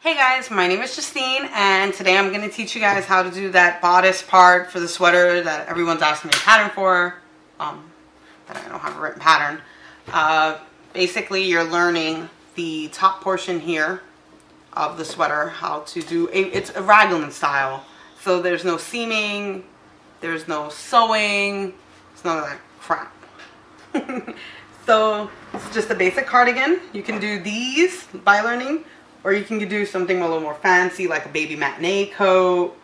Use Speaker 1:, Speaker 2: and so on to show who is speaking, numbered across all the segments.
Speaker 1: Hey guys, my name is Justine, and today I'm going to teach you guys how to do that bodice part for the sweater that everyone's asking me a pattern for, that I don't have a written pattern. Basically, you're learning the top portion here of the sweater, how to do, it's a raglan style, so there's no seaming, there's no sewing, it's none of that crap. So, it's just a basic cardigan. You can do these by learning, or you can do something a little more fancy, like a baby matinee coat.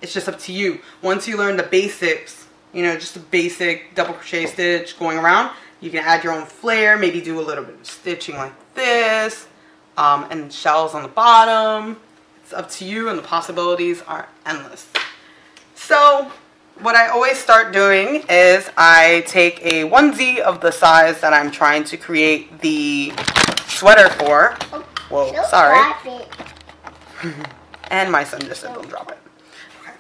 Speaker 1: It's just up to you. Once you learn the basics, you know, just a basic double crochet stitch going around, you can add your own flair, maybe do a little bit of stitching like this, and shells on the bottom. It's up to you, and the possibilities are endless. So, what I always start doing is I take a onesie of the size that I'm trying to create the sweater for. Whoa, sorry. And my son just said don't drop it. Okay.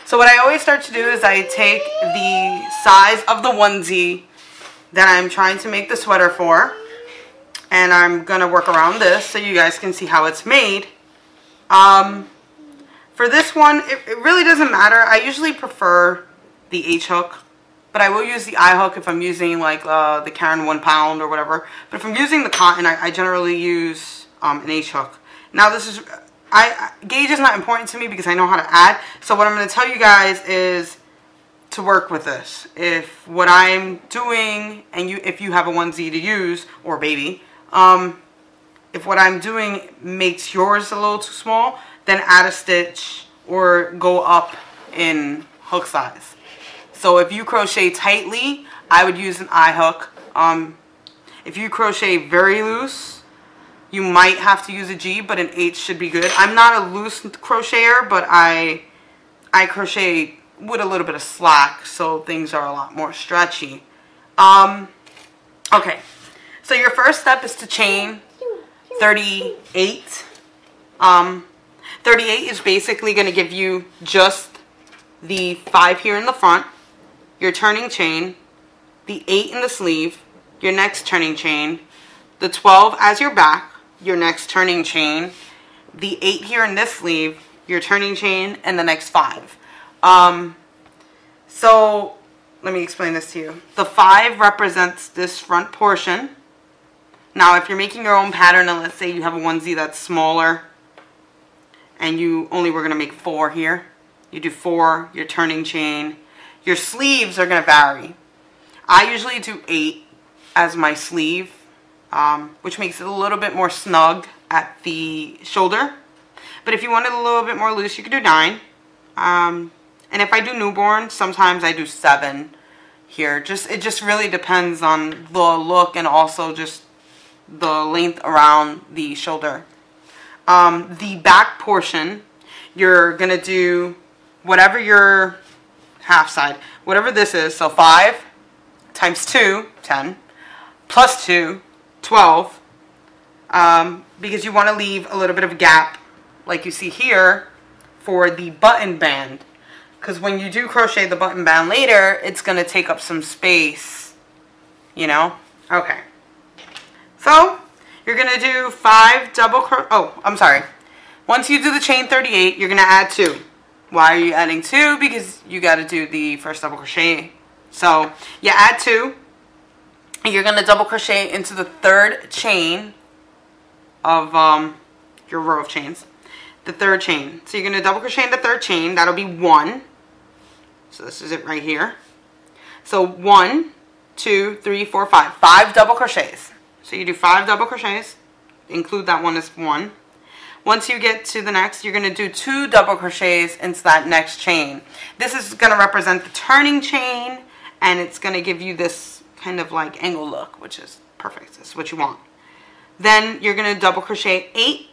Speaker 1: So what I always start to do is I take the size of the onesie that I'm trying to make the sweater for, and I'm going to work around this so you guys can see how it's made. For this one, it really doesn't matter. I usually prefer the H hook, but I will use the I hook if I'm using like the Karen 1 pound or whatever. But if I'm using the cotton, I generally use an H hook. Now this is, gauge is not important to me because I know how to add. So what I'm going to tell you guys is to work with this. If what I'm doing, and if you have a onesie to use, or baby, if what I'm doing makes yours a little too small, then add a stitch or go up in hook size. So if you crochet tightly, I would use an I hook. If you crochet very loose, you might have to use a G, but an H should be good. I'm not a loose crocheter, but I crochet with a little bit of slack, so things are a lot more stretchy. Okay, so your first step is to chain 38. 38 is basically going to give you just the 5 here in the front, your turning chain, the 8 in the sleeve, your next turning chain, the 12 as your back, your next turning chain, the 8 here in this sleeve, your turning chain, and the next 5. So let me explain this to you. The 5 represents this front portion. Now if you're making your own pattern, and let's say you have a onesie that's smaller and you only were going to make 4 here, you do 4, your turning chain. Your sleeves are going to vary. I usually do 8 as my sleeve, which makes it a little bit more snug at the shoulder. But if you want it a little bit more loose, you could do 9. And if I do newborn, sometimes I do 7 here. It just really depends on the look and also just the length around the shoulder. The back portion, you're going to do whatever your half side, whatever this is. So 5 times 2, 10, plus 2, 12, because you want to leave a little bit of a gap, like you see here, for the button band. Because when you do crochet the button band later, it's going to take up some space, you know? Okay. So, you're going to do 5 double crochet. Oh, I'm sorry. Once you do the chain 38, you're going to add 2. Why are you adding 2? Because you got to do the first double crochet. So, you add 2. And you're going to double crochet into the 3rd chain of your row of chains. The 3rd chain. So you're going to double crochet in the 3rd chain. That'll be 1. So this is it right here. So 1, 2, 3, 4, 5. 5 double crochets. So you do 5 double crochets. Include that one as 1. Once you get to the next, you're going to do 2 double crochets into that next chain. This is going to represent the turning chain, and it's going to give you this kind of like angle look, which is perfect. This is what you want. Then you're going to double crochet 8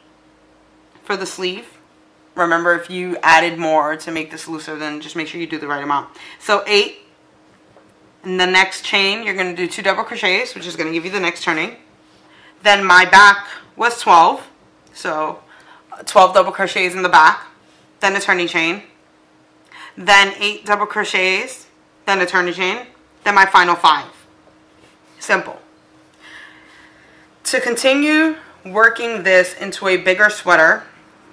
Speaker 1: for the sleeve. Remember, if you added more to make this looser, then just make sure you do the right amount. So 8. In the next chain, you're going to do 2 double crochets, which is going to give you the next turning. Then my back was 12. So 12 double crochets in the back. Then a turning chain. Then 8 double crochets. Then a turning chain. Then my final 5. Simple. To continue working this into a bigger sweater,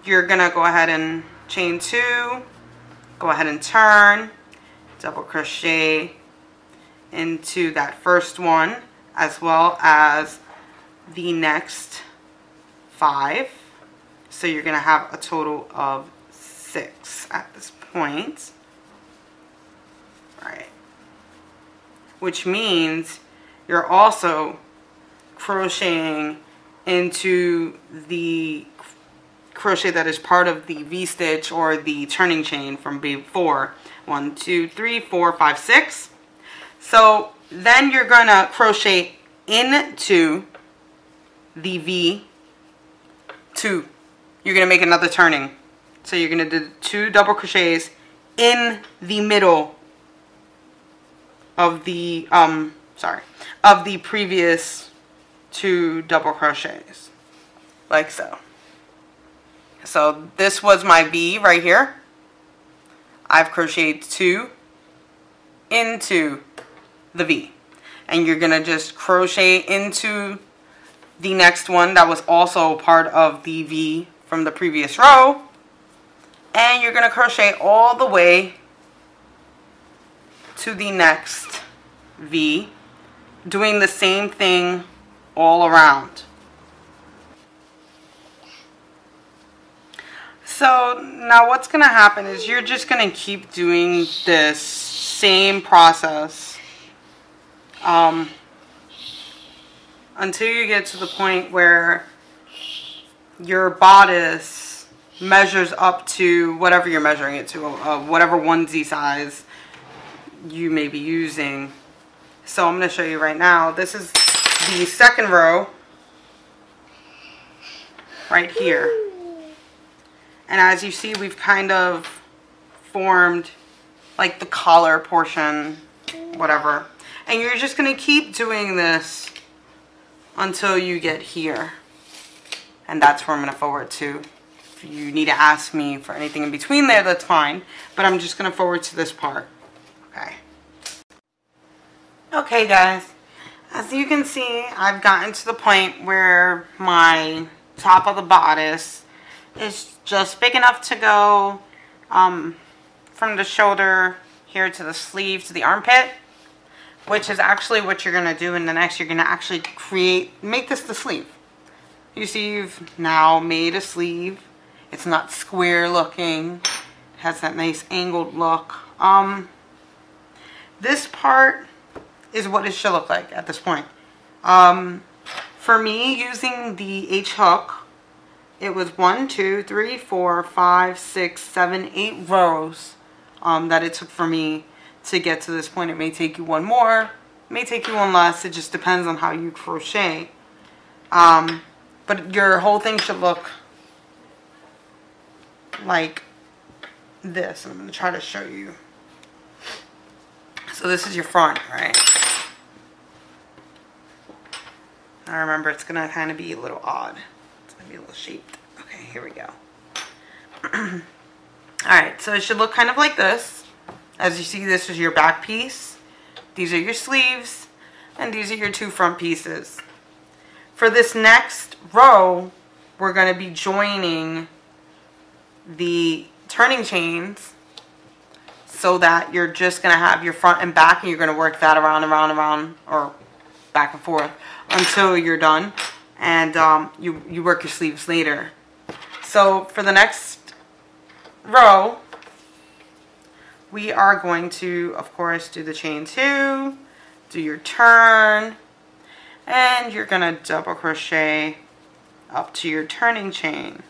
Speaker 1: you're gonna go ahead and chain 2, go ahead and turn, double crochet into that first one as well as the next 5. So you're gonna have a total of 6 at this point. Right. Which means you're also crocheting into the crochet that is part of the V-stitch or the turning chain from before. 1, 2, 3, 4, 5, 6. So then you're gonna crochet into the V2. You're gonna make another turning. So you're gonna do 2 double crochets in the middle of the of the previous 2 double crochets, like so. So this was my V right here. I've crocheted 2 into the V, and you're gonna just crochet into the next one that was also part of the V from the previous row, and you're gonna crochet all the way to the next V, doing the same thing all around. So now what's gonna happen is you're just gonna keep doing this same process until you get to the point where your bodice measures up to whatever you're measuring it to, whatever onesie size you may be using. So I'm going to show you right now. This is the second row right here. And as you see, we've kind of formed like the collar portion, whatever. And you're just going to keep doing this until you get here. And that's where I'm going to forward to. If you need to ask me for anything in between there, that's fine. But I'm just going to forward to this part. Okay. Okay, guys. As you can see, I've gotten to the point where my top of the bodice is just big enough to go from the shoulder here to the sleeve to the armpit, which is actually what you're going to do in the next. You're going to actually make this the sleeve. You see, you've now made a sleeve. It's not square looking. It has that nice angled look. This part is what it should look like at this point. For me, using the H hook, it was 1, 2, 3, 4, 5, 6, 7, 8 rows that it took for me to get to this point. It may take you one more, it may take you one less. It just depends on how you crochet. But your whole thing should look like this. I'm going to try to show you. So this is your front, right? Now remember, it's going to kind of be a little odd. It's going to be a little shaped. Okay, here we go. Alright, so it should look kind of like this. As you see, this is your back piece. These are your sleeves. And these are your 2 front pieces. For this next row, we're going to be joining the turning chains so that you're just going to have your front and back, and you're going to work that around and around and around, or back and forth until you're done, and you work your sleeves later. So for the next row, we are going to, of course, do the chain 2, do your turn, and you're going to double crochet up to your turning chain.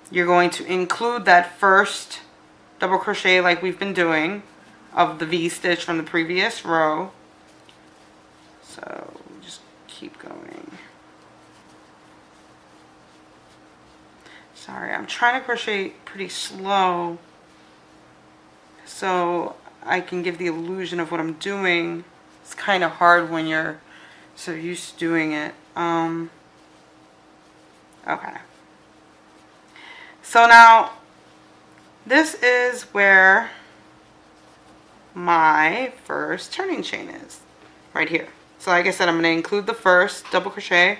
Speaker 1: You're going to include that first double crochet like we've been doing of the V-stitch from the previous row. So just keep going. Sorry, I'm trying to crochet pretty slow so I can give the illusion of what I'm doing. It's kind of hard when you're so used to doing it. Okay. So now, this is where my first turning chain is, right here. So like I said, I'm going to include the first double crochet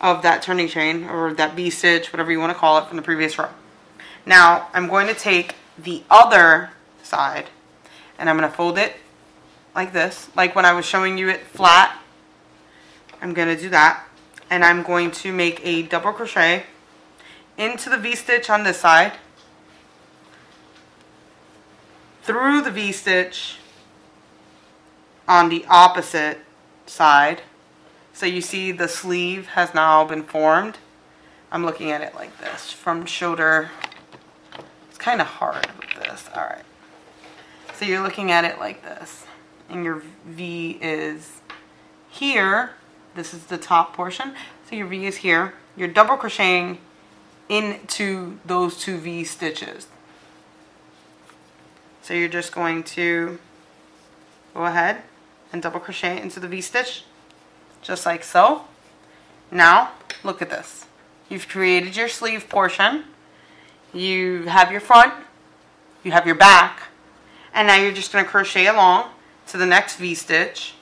Speaker 1: of that turning chain, or that V-stitch, whatever you want to call it, from the previous row. Now I'm going to take the other side and I'm going to fold it like this, like when I was showing you it flat. I'm going to do that, and I'm going to make a double crochet into the V-stitch on this side, through the V-stitch on the opposite side. So you see the sleeve has now been formed. I'm looking at it like this from shoulder. It's kind of hard with this. All right. So you're looking at it like this, and your V is here. This is the top portion. So your V is here. You're double crocheting into those two V stitches. So you're just going to go ahead and double crochet into the V stitch, just like so. Now, look at this. You've created your sleeve portion. You have your front, you have your back, and now you're just going to crochet along to the next V stitch.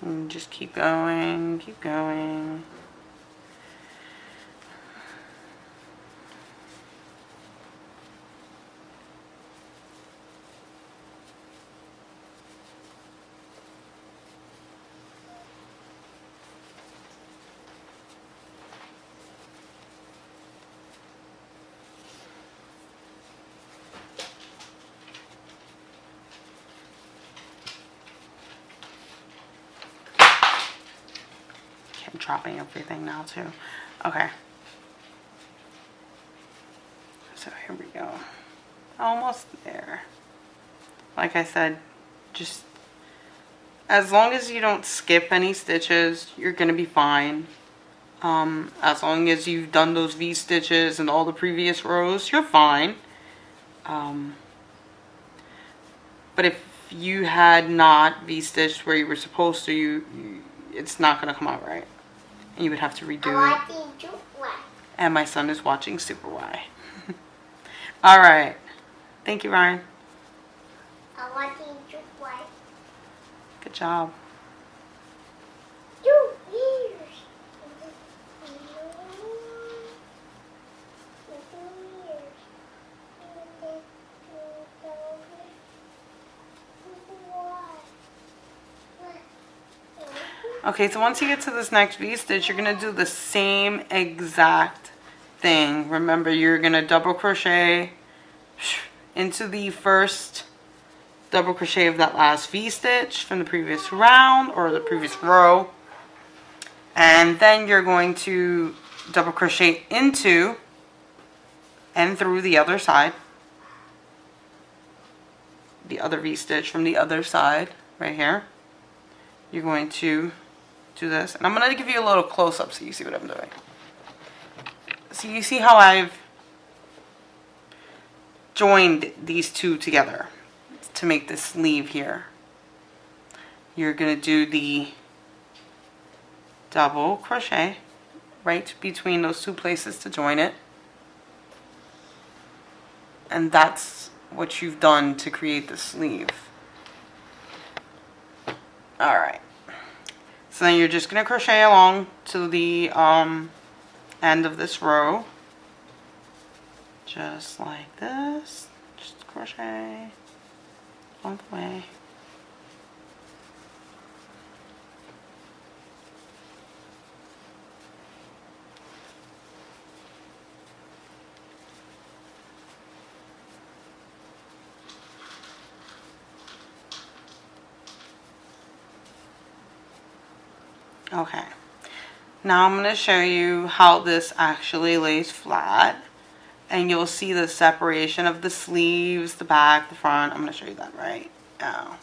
Speaker 1: And just keep going, keep going. I'm dropping everything now too. Okay. So here we go. Almost there. Like I said, just as long as you don't skip any stitches, you're gonna be fine. As long as you've done those V stitches and all the previous rows, you're fine. But if you had not V stitched where you were supposed to, it's not gonna come out right. And you would have to redo it. And my son is watching Super Y. Alright. Thank you, Ryan. Good job. Okay, so once you get to this next V-stitch, you're going to do the same exact thing. Remember, you're going to double crochet into the first double crochet of that last V-stitch from the previous round or the previous row. And then you're going to double crochet into and through the other side. The other V-stitch from the other side right here. You're going to do this, and I'm going to give you a little close-up so you see what I'm doing. So you see how I've joined these two together to make this sleeve here. You're going to do the double crochet right between those two places to join it, and that's what you've done to create the sleeve. Alright. So then you're just going to crochet along to the end of this row. Just like this. Just crochet all the way. Okay, now I'm going to show you how this actually lays flat, and you'll see the separation of the sleeves, the back, the front. I'm going to show you that right now.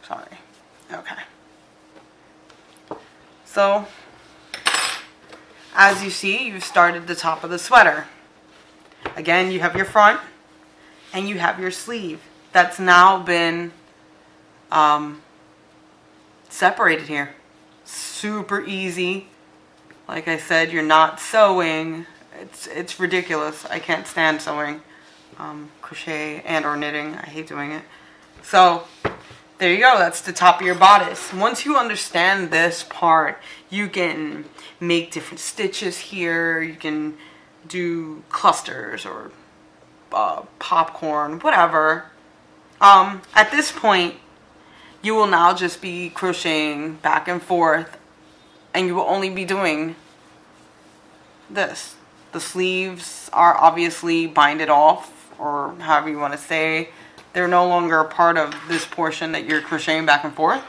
Speaker 1: Sorry. Okay. So, as you see, you've started the top of the sweater. Again, you have your front and you have your sleeve. That's now been separated here. Super easy. Like I said, you're not sewing. It's ridiculous. I can't stand sewing, crochet and or knitting. I hate doing it. So there you go. That's the top of your bodice. Once you understand this part, you can make different stitches here. You can do clusters or popcorn, whatever. At this point, you will now just be crocheting back and forth, and you will only be doing this. The sleeves are obviously binded off, or however you want to say. They're no longer a part of this portion that you're crocheting back and forth.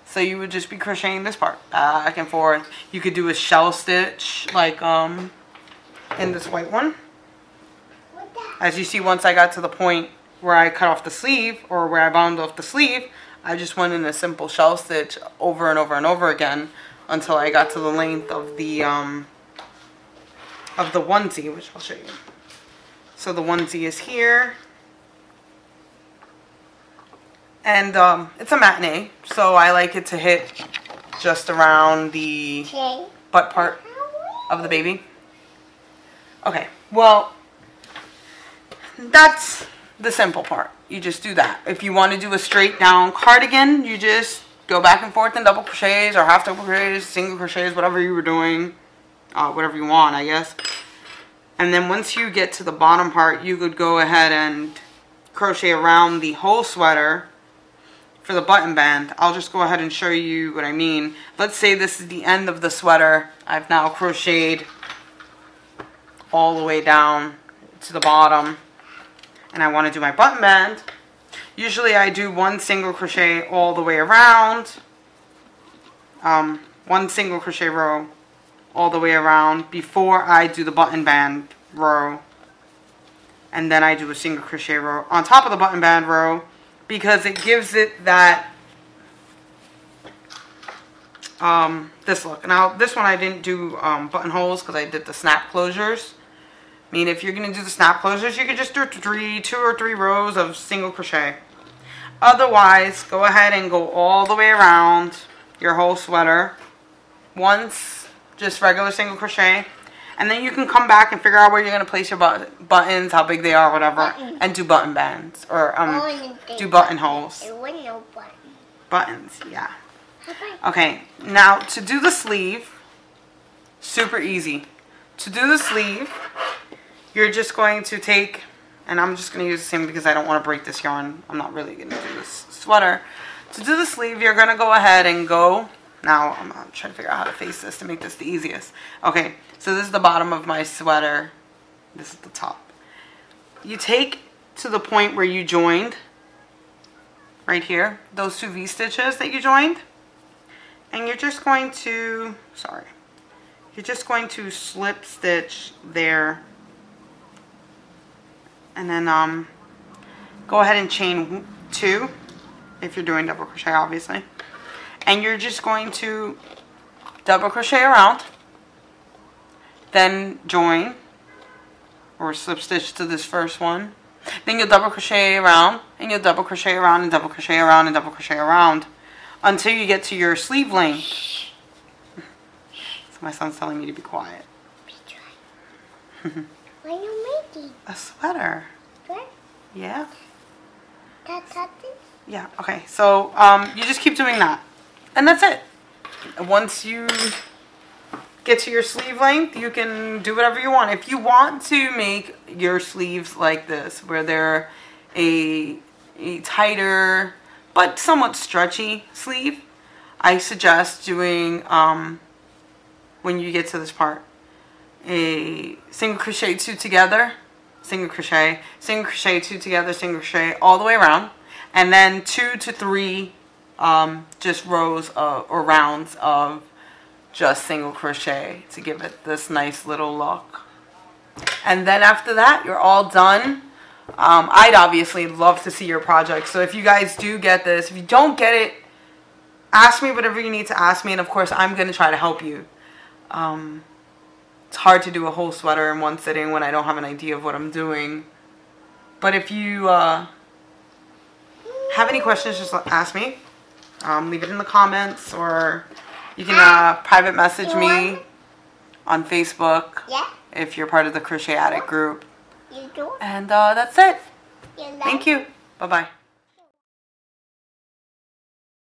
Speaker 1: So you would just be crocheting this part back and forth. You could do a shell stitch like in this white one. As you see, once I got to the point where I cut off the sleeve, or where I bound off the sleeve, I just went in a simple shell stitch over and over and over again until I got to the length of the onesie, which I'll show you. So the onesie is here. And it's a matinee, so I like it to hit just around the butt part of the baby. Okay, well, that's the simple part. You just do that. If you want to do a straight down cardigan, you just go back and forth in double crochets or half double crochets, single crochets, whatever you were doing, whatever you want, I guess. And then once you get to the bottom part, you could go ahead and crochet around the whole sweater for the button band. I'll just go ahead and show you what I mean. Let's say this is the end of the sweater. I've now crocheted all the way down to the bottom, and I want to do my button band. Usually I do one single crochet all the way around, one single crochet row all the way around before I do the button band row, and then I do a single crochet row on top of the button band row, because it gives it that this look. Now this one I didn't do buttonholes because I did the snap closures. I mean, if you're going to do the snap closures, you could just do 2 or 3 rows of single crochet. Otherwise, go ahead and go all the way around your whole sweater. Once, just regular single crochet. And then you can come back and figure out where you're going to place your buttons, how big they are, whatever, and do button bands, or do buttonholes. Buttons, yeah. Okay, now to do the sleeve, super easy. To do the sleeve, you're just going to take, and I'm just going to use the same because I don't want to break this yarn. I'm not really going to do this sweater. To do the sleeve, you're going to go ahead and go. Now, I'm trying to figure out how to face this to make this the easiest. Okay, so this is the bottom of my sweater. This is the top. You take to the point where you joined, right here, those 2 V-stitches that you joined, and you're just going to, you're just going to slip stitch there, and then go ahead and chain 2, if you're doing double crochet, obviously. And you're just going to double crochet around, then join, or slip stitch to this first one. Then you'll double crochet around, and you'll double crochet around, and double crochet around, and double crochet around, until you get to your sleeve length. So my son's telling me to be quiet.
Speaker 2: What are you making?
Speaker 1: A sweater.
Speaker 2: What?
Speaker 1: Yeah.
Speaker 2: That's something?
Speaker 1: Yeah, okay. So you just keep doing that. And that's it. Once you get to your sleeve length, you can do whatever you want. If you want to make your sleeves like this, where they're a tighter but somewhat stretchy sleeve, I suggest doing, when you get to this part, a single crochet 2 together, single crochet 2 together, single crochet all the way around, and then 2 to 3 just rows or rounds of just single crochet to give it this nice little look. And then after that, you're all done. I'd obviously love to see your project. So if you guys do get this, if you don't get it, ask me whatever you need to ask me, and of course I'm going to try to help you. It's hard to do a whole sweater in one sitting when I don't have an idea of what I'm doing. But if you have any questions, just ask me. Leave it in the comments, or you can private message me on Facebook.
Speaker 2: Yeah.
Speaker 1: if you're part of the Crochet Addict group.
Speaker 2: You do?
Speaker 1: And that's it.
Speaker 2: You like?
Speaker 1: Thank you. Bye-bye.